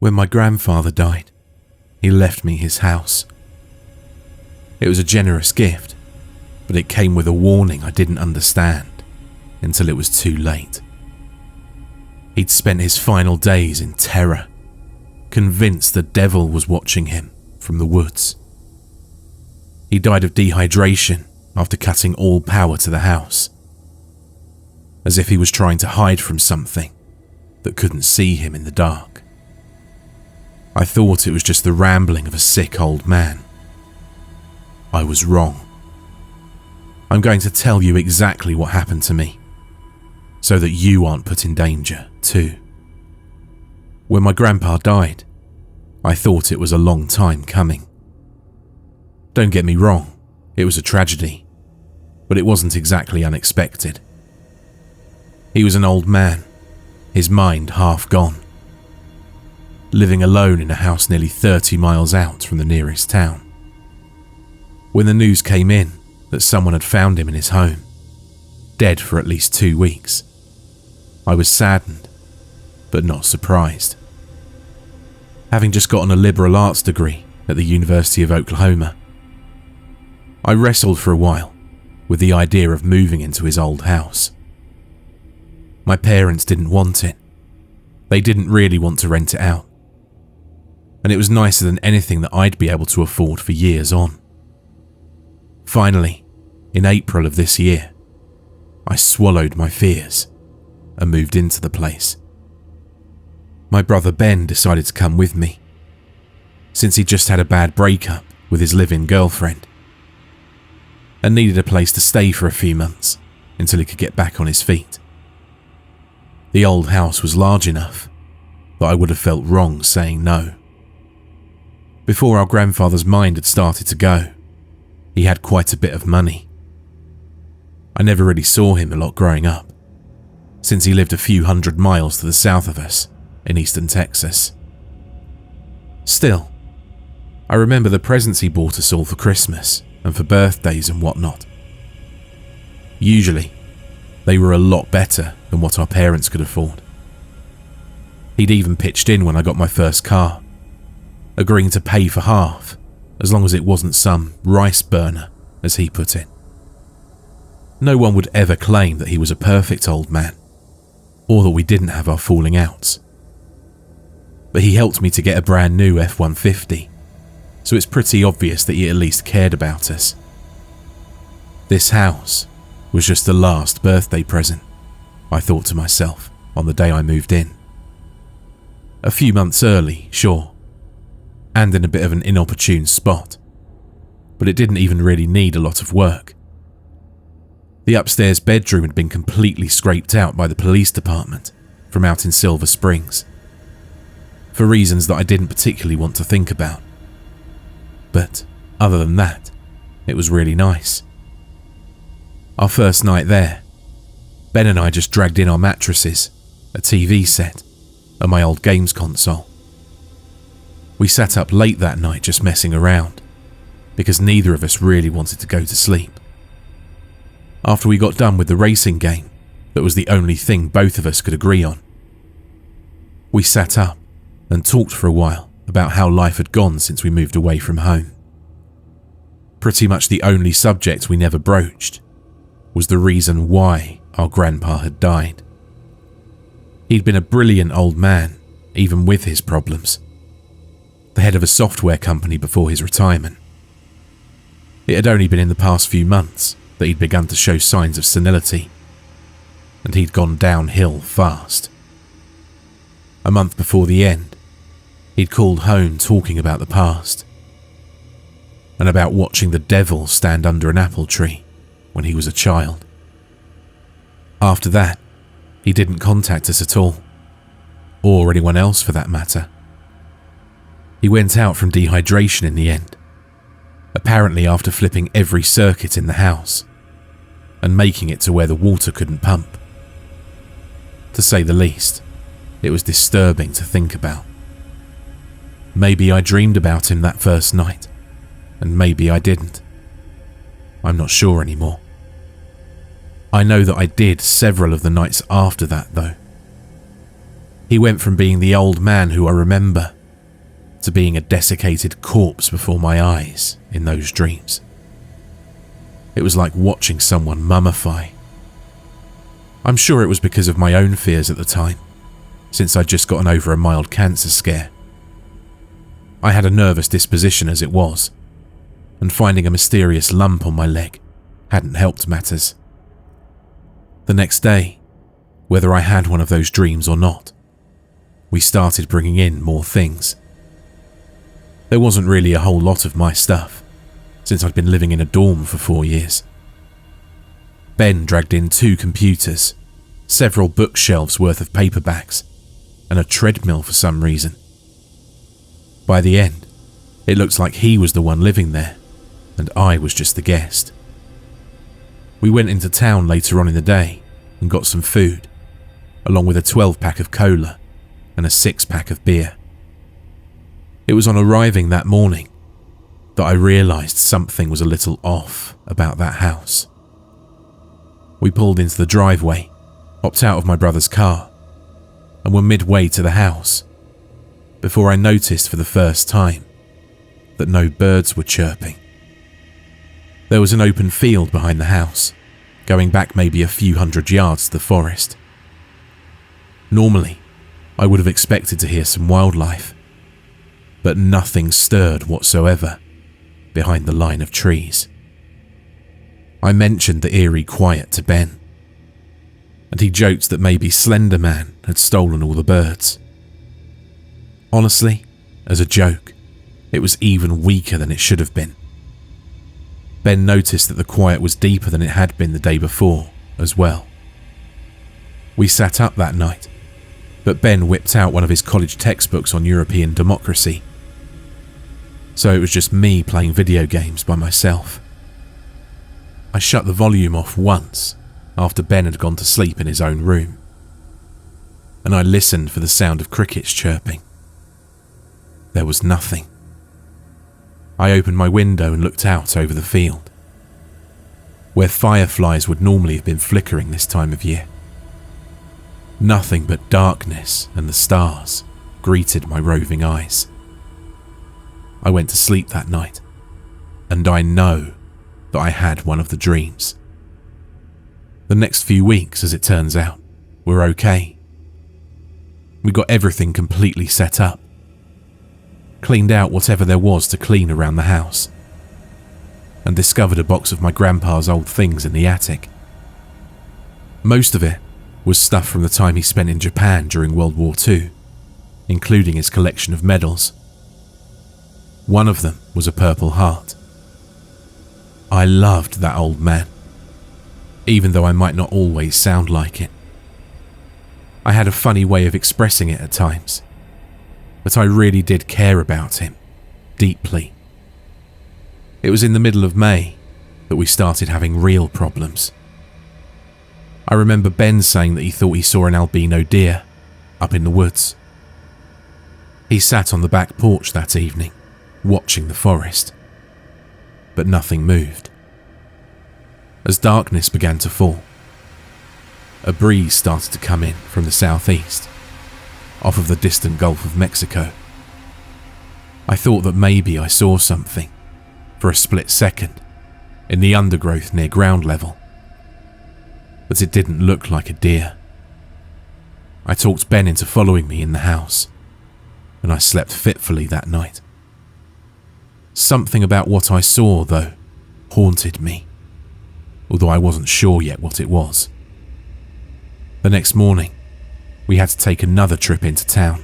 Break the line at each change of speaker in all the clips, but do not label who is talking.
When my grandfather died, he left me his house. It was a generous gift, but it came with a warning I didn't understand until it was too late. He'd spent his final days in terror, convinced the devil was watching him from the woods. He died of dehydration after cutting all power to the house, as if he was trying to hide from something that couldn't see him in the dark. I thought it was just the rambling of a sick old man. I was wrong. I'm going to tell you exactly what happened to me, so that you aren't put in danger too. When my grandpa died, I thought it was a long time coming. Don't get me wrong, it was a tragedy, but it wasn't exactly unexpected. He was an old man, his mind half gone, living alone in a house nearly 30 miles out from the nearest town. When the news came in that someone had found him in his home, dead for at least 2 weeks, I was saddened, but not surprised. Having just gotten a liberal arts degree at the University of Oklahoma, I wrestled for a while with the idea of moving into his old house. My parents didn't want it. They didn't really want to rent it out. And it was nicer than anything that I'd be able to afford for years on. Finally, in April of this year, I swallowed my fears and moved into the place. My brother Ben decided to come with me, since he'd just had a bad breakup with his live-in girlfriend and needed a place to stay for a few months until he could get back on his feet. The old house was large enough that I would have felt wrong saying no. Before our grandfather's mind had started to go, he had quite a bit of money. I never really saw him a lot growing up, since he lived a few hundred miles to the south of us in eastern Texas. Still, I remember the presents he bought us all for Christmas and for birthdays and whatnot. Usually, they were a lot better than what our parents could afford. He'd even pitched in when I got my first car, agreeing to pay for half, as long as it wasn't some rice burner, as he put it. No one would ever claim that he was a perfect old man, or that we didn't have our falling outs. But he helped me to get a brand new F-150, so it's pretty obvious that he at least cared about us. This house was just the last birthday present, I thought to myself on the day I moved in. A few months early, sure, and in a bit of an inopportune spot, but it didn't even really need a lot of work. The upstairs bedroom had been completely scraped out by the police department from out in Silver Springs, for reasons that I didn't particularly want to think about. But other than that, it was really nice. Our first night there, Ben and I just dragged in our mattresses, a TV set, and my old games console. We sat up late that night just messing around, because neither of us really wanted to go to sleep. After we got done with the racing game, that was the only thing both of us could agree on, we sat up and talked for a while about how life had gone since we moved away from home. Pretty much the only subject we never broached was the reason why our grandpa had died. He'd been a brilliant old man, even with his problems. The head of a software company before his retirement. It had only been in the past few months that he'd begun to show signs of senility, and he'd gone downhill fast. A month before the end, he'd called home talking about the past, and about watching the devil stand under an apple tree when he was a child. After that, he didn't contact us at all, or anyone else for that matter. He went out from dehydration in the end, apparently after flipping every circuit in the house and making it to where the water couldn't pump. To say the least, it was disturbing to think about. Maybe I dreamed about him that first night, and maybe I didn't. I'm not sure anymore. I know that I did several of the nights after that, though. He went from being the old man who I remember to being a desiccated corpse before my eyes in those dreams. It was like watching someone mummify. I'm sure it was because of my own fears at the time, since I'd just gotten over a mild cancer scare. I had a nervous disposition as it was, and finding a mysterious lump on my leg hadn't helped matters. The next day, whether I had one of those dreams or not, we started bringing in more things. There wasn't really a whole lot of my stuff, since I'd been living in a dorm for 4 years. Ben dragged in 2 computers, several bookshelves worth of paperbacks, and a treadmill for some reason. By the end, it looked like he was the one living there, and I was just the guest. We went into town later on in the day and got some food, along with a 12-pack of cola and a 6-pack of beer. It was on arriving that morning that I realised something was a little off about that house. We pulled into the driveway, hopped out of my brother's car, and were midway to the house before I noticed for the first time that no birds were chirping. There was an open field behind the house, going back maybe a few hundred yards to the forest. Normally, I would have expected to hear some wildlife, but nothing stirred whatsoever behind the line of trees. I mentioned the eerie quiet to Ben, and he joked that maybe Slender Man had stolen all the birds. Honestly, as a joke, it was even weaker than it should have been. Ben noticed that the quiet was deeper than it had been the day before as well. We sat up that night, but Ben whipped out one of his college textbooks on European democracy. So it was just me playing video games by myself. I shut the volume off once after Ben had gone to sleep in his own room, and I listened for the sound of crickets chirping. There was nothing. I opened my window and looked out over the field, where fireflies would normally have been flickering this time of year. Nothing but darkness and the stars greeted my roving eyes. I went to sleep that night, and I know that I had one of the dreams. The next few weeks, as it turns out, were okay. We got everything completely set up, cleaned out whatever there was to clean around the house, and discovered a box of my grandpa's old things in the attic. Most of it was stuff from the time he spent in Japan during World War II, including his collection of medals. One of them was a Purple Heart. I loved that old man, even though I might not always sound like it. I had a funny way of expressing it at times, but I really did care about him, deeply. It was in the middle of May that we started having real problems. I remember Ben saying that he thought he saw an albino deer up in the woods. He sat on the back porch that evening, watching the forest, but nothing moved. As darkness began to fall, a breeze started to come in from the southeast, off of the distant Gulf of Mexico. I thought that maybe I saw something, for a split second, in the undergrowth near ground level, but it didn't look like a deer. I talked Ben into following me in the house, and I slept fitfully that night. Something about what I saw, though, haunted me, although I wasn't sure yet what it was. The next morning, we had to take another trip into town.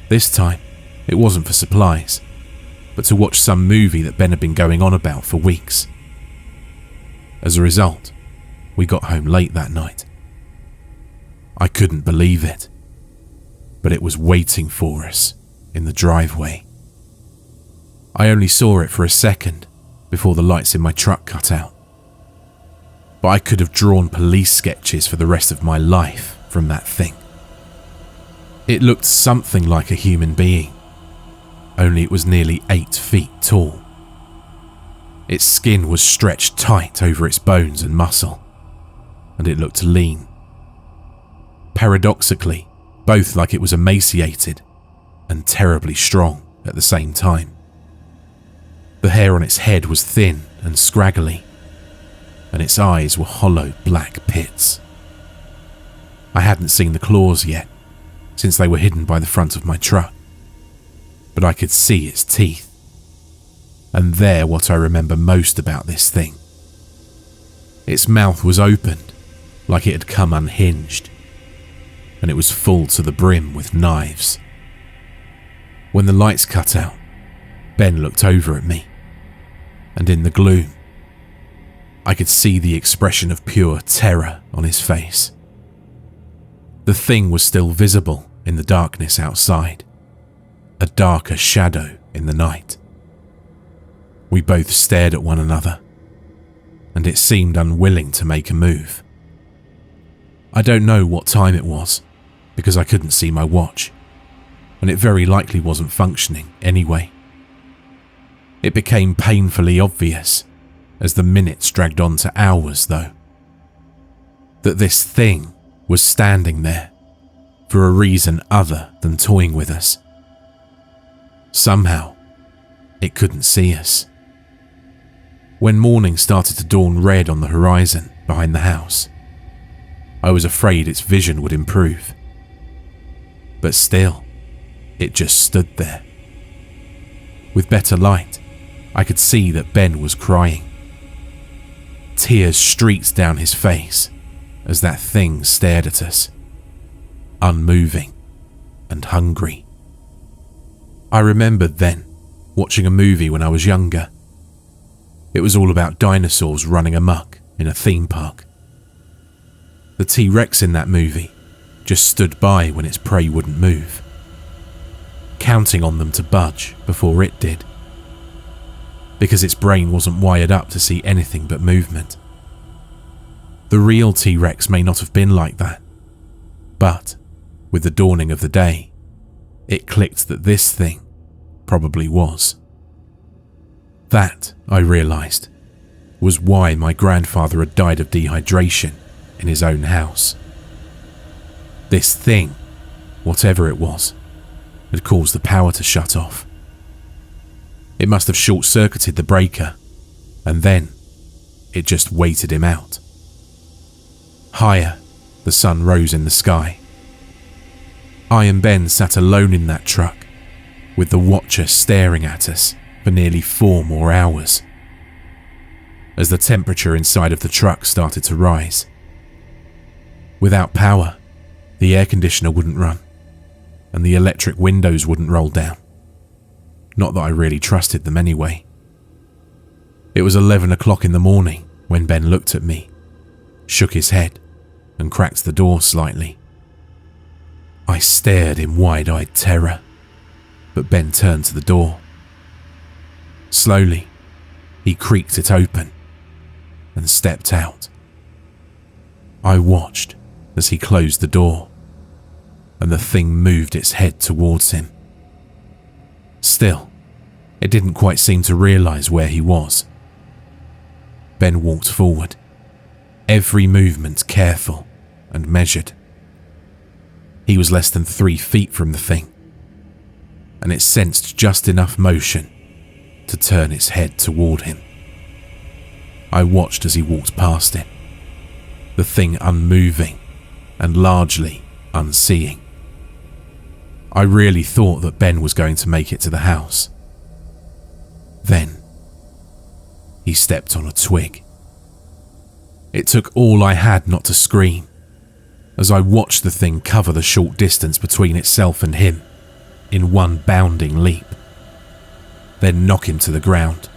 This time, it wasn't for supplies, but to watch some movie that Ben had been going on about for weeks. As a result, we got home late that night. I couldn't believe it, but it was waiting for us in the driveway. I only saw it for a second before the lights in my truck cut out, but I could have drawn police sketches for the rest of my life from that thing. It looked something like a human being, only it was nearly 8 feet tall. Its skin was stretched tight over its bones and muscle, and it looked lean. Paradoxically, both like it was emaciated, and terribly strong at the same time. The hair on its head was thin and scraggly, and its eyes were hollow black pits. I hadn't seen the claws yet, since they were hidden by the front of my truck, but I could see its teeth. And they're what I remember most about this thing. Its mouth was opened, like it had come unhinged, and it was full to the brim with knives. When the lights cut out, Ben looked over at me, and in the gloom, I could see the expression of pure terror on his face. The thing was still visible in the darkness outside, a darker shadow in the night. We both stared at one another, and it seemed unwilling to make a move. I don't know what time it was, because I couldn't see my watch, and it very likely wasn't functioning anyway. It became painfully obvious, as the minutes dragged on to hours though, that this thing was standing there for a reason other than toying with us. Somehow, it couldn't see us. When morning started to dawn red on the horizon behind the house, I was afraid its vision would improve. But still, it just stood there. With better light, I could see that Ben was crying. Tears streaked down his face as that thing stared at us, unmoving and hungry. I remembered then watching a movie when I was younger. It was all about dinosaurs running amok in a theme park. The T-Rex in that movie just stood by when its prey wouldn't move, counting on them to budge before it did, because its brain wasn't wired up to see anything but movement. The real T-Rex may not have been like that, but with the dawning of the day, it clicked that this thing probably was. That, I realised, was why my grandfather had died of dehydration in his own house. This thing, whatever it was, had caused the power to shut off. It must have short-circuited the breaker, and then it just waited him out. Higher, the sun rose in the sky. I and Ben sat alone in that truck, with the watcher staring at us for nearly 4 more hours. As the temperature inside of the truck started to rise. Without power, the air conditioner wouldn't run, and the electric windows wouldn't roll down. Not that I really trusted them anyway. It was 11 o'clock in the morning when Ben looked at me, shook his head, and cracked the door slightly. I stared in wide-eyed terror, but Ben turned to the door. Slowly, he creaked it open and stepped out. I watched as he closed the door, and the thing moved its head towards him. Still, it didn't quite seem to realise where he was. Ben walked forward, every movement careful and measured. He was less than 3 feet from the thing, and it sensed just enough motion to turn its head toward him. I watched as he walked past it, the thing unmoving and largely unseeing. I really thought that Ben was going to make it to the house. Then, he stepped on a twig. It took all I had not to scream, as I watched the thing cover the short distance between itself and him in one bounding leap, then knock him to the ground.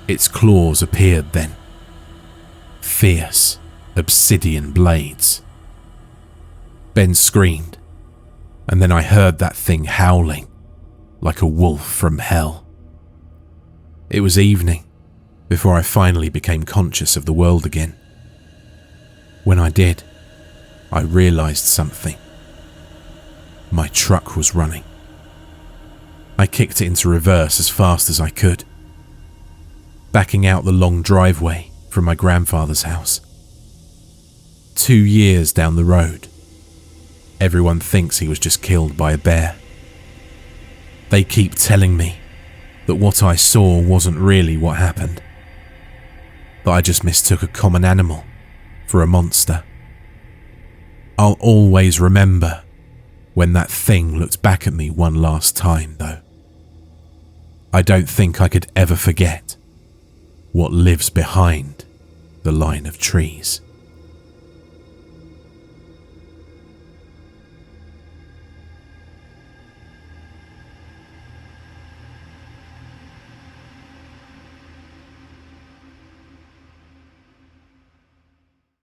Its claws appeared then, fierce obsidian blades. Ben screamed, and then I heard that thing howling like a wolf from hell. It was evening before I finally became conscious of the world again. When I did, I realised something. My truck was running. I kicked it into reverse as fast as I could, backing out the long driveway from my grandfather's house. 2 years down the road, everyone thinks he was just killed by a bear, They keep telling me that what I saw wasn't really what happened, that I just mistook a common animal for a monster. I'll always remember when that thing looked back at me one last time, though. I don't think I could ever forget what lives behind the line of trees.